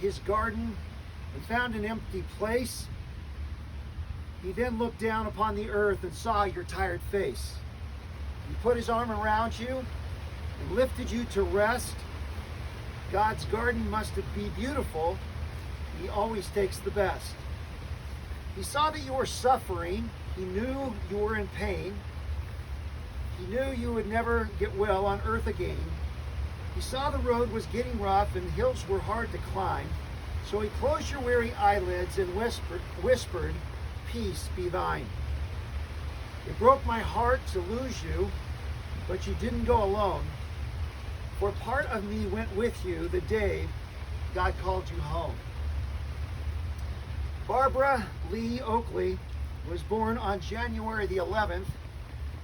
his garden and found an empty place, he then looked down upon the earth and saw your tired face. He put his arm around you and lifted you to rest. God's garden must be beautiful. He always takes the best. He saw that you were suffering. He knew you were in pain. He knew you would never get well on earth again. He saw the road was getting rough and hills were hard to climb. So he closed your weary eyelids and whispered, "Peace be thine." It broke my heart to lose you, but you didn't go alone. For part of me went with you the day God called you home. Barbara Lee Oakley was born on January the 11th,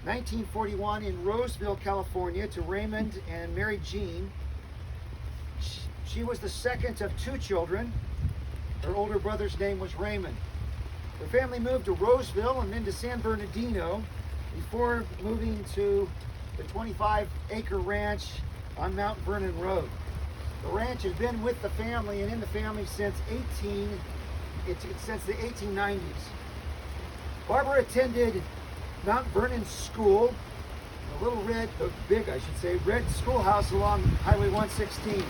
1941 in Roseville, California to Raymond and Mary Jean. She was the second of two children. Her older brother's name was Raymond. Her family moved to Roseville and then to San Bernardino before moving to the 25-acre ranch on Mount Vernon Road. The ranch has been with the family and in the family since the 1890s. Barbara attended Mount Vernon School, red schoolhouse along Highway 116.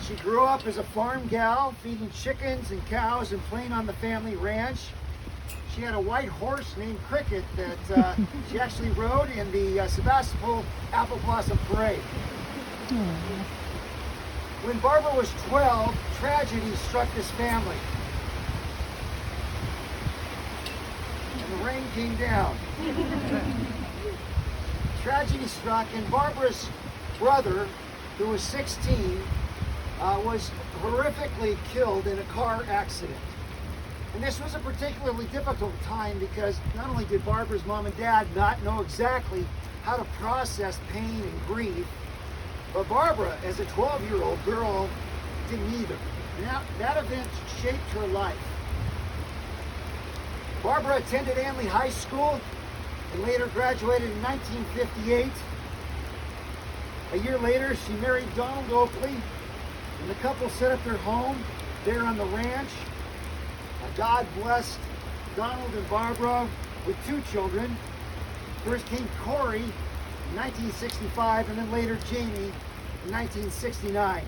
She grew up as a farm gal, feeding chickens and cows and playing on the family ranch. She had a white horse named Cricket that she actually rode in the Sebastopol Apple Blossom Parade. When Barbara was 12, tragedy struck this family. And the rain came down. Tragedy struck, and Barbara's brother, who was 16, was horrifically killed in a car accident. And this was a particularly difficult time because not only did Barbara's mom and dad not know exactly how to process pain and grief, but Barbara, as a 12-year-old girl, didn't either. Now, that event shaped her life. Barbara attended Anley High School and later graduated in 1958. A year later, she married Donald Oakley, and the couple set up their home there on the ranch. God blessed Donald and Barbara with two children. First came Corey in 1965, and then later Jamie in 1969.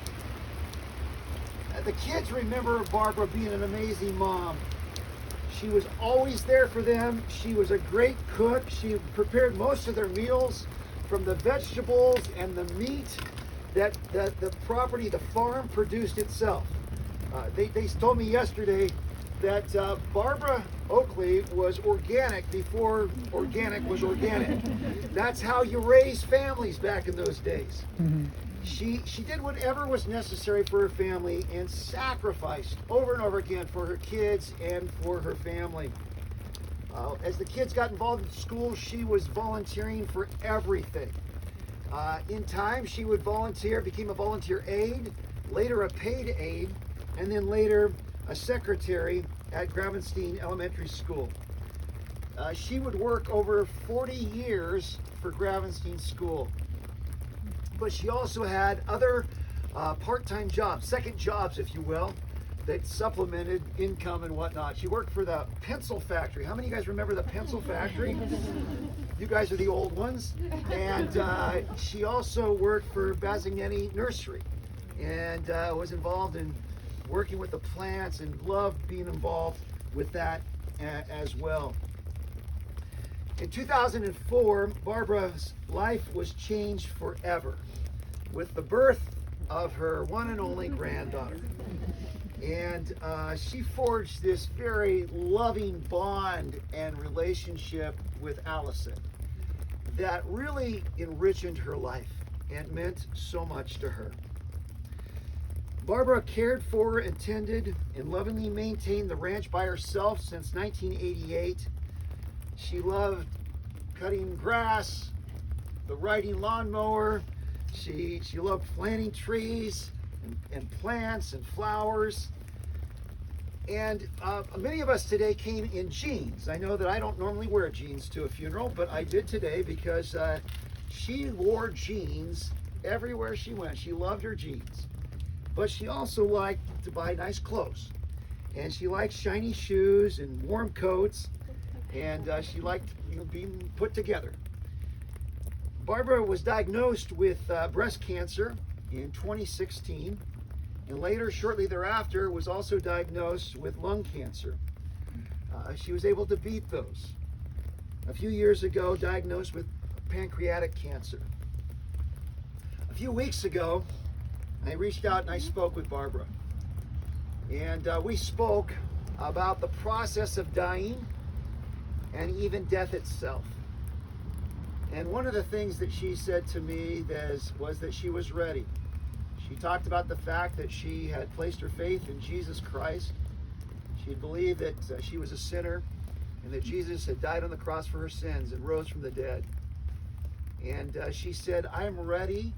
The kids remember Barbara being an amazing mom. She was always there for them. She was a great cook. She prepared most of their meals from the vegetables and the meat that the property, the farm, produced itself. They told me yesterday that Barbara Oakley was organic before organic was organic. That's how you raise families back in those days. Mm-hmm. She did whatever was necessary for her family and sacrificed over and over again for her kids and for her family. As the kids got involved in school, she was volunteering for everything. In time, she would volunteer, became a volunteer aide, later a paid aide, and then later a secretary at Gravenstein Elementary School. She would work over 40 years for Gravenstein School. But she also had other part-time jobs, second jobs, if you will, that supplemented income and whatnot. She worked for the pencil factory. How many of you guys remember the pencil factory? You guys are the old ones. And she also worked for Bazzagnini Nursery and was involved in working with the plants and loved being involved with that as well. In 2004, Barbara's life was changed forever with the birth of her one and only granddaughter. And she forged this very loving bond and relationship with Allison that really enriched her life and meant so much to her. Barbara cared for, attended, and lovingly maintained the ranch by herself since 1988. She loved cutting grass, the riding lawnmower. She loved planting trees and plants and flowers. And many of us today came in jeans. I know that I don't normally wear jeans to a funeral, but I did today because she wore jeans everywhere she went. She loved her jeans. but she also liked to buy nice clothes. And she liked shiny shoes and warm coats, and she liked being put together. Barbara was diagnosed with breast cancer in 2016, and later, shortly thereafter, was also diagnosed with lung cancer. She was able to beat those. A few years ago, diagnosed with pancreatic cancer. A few weeks ago, I reached out and I spoke with Barbara. And we spoke about the process of dying and even death itself. And one of the things that she said to me was that she was ready. She talked about the fact that she had placed her faith in Jesus Christ. She had believed that she was a sinner and that Jesus had died on the cross for her sins and rose from the dead. And she said, I'm ready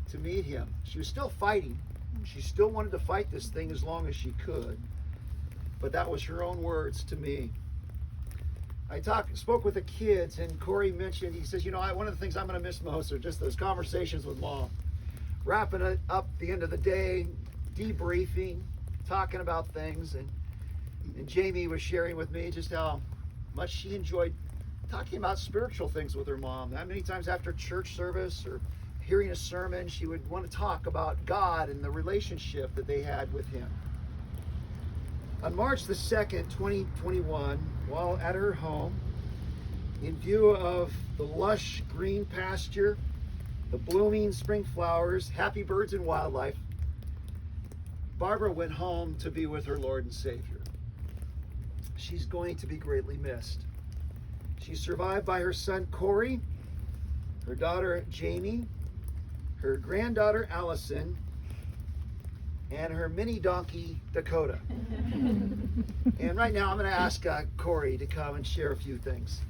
to meet him. She was still fighting. She still wanted to fight this thing as long as she could. But that was her own words to me. I spoke with the kids, and Corey mentioned, he says, one of the things I'm going to miss most are just those conversations with Mom. Wrapping it up the end of the day, debriefing, talking about things. And Jamie was sharing with me just how much she enjoyed talking about spiritual things with her mom. How many times after church service or hearing a sermon, she would want to talk about God and the relationship that they had with him. On March the 2nd, 2021, while at her home, in view of the lush green pasture, the blooming spring flowers, happy birds and wildlife, Barbara went home to be with her Lord and Savior. She's going to be greatly missed. She's survived by her son Corey, her daughter Jamie, her granddaughter Allison, and her mini donkey Dakota. And right now I'm going to ask Corey to come and share a few things.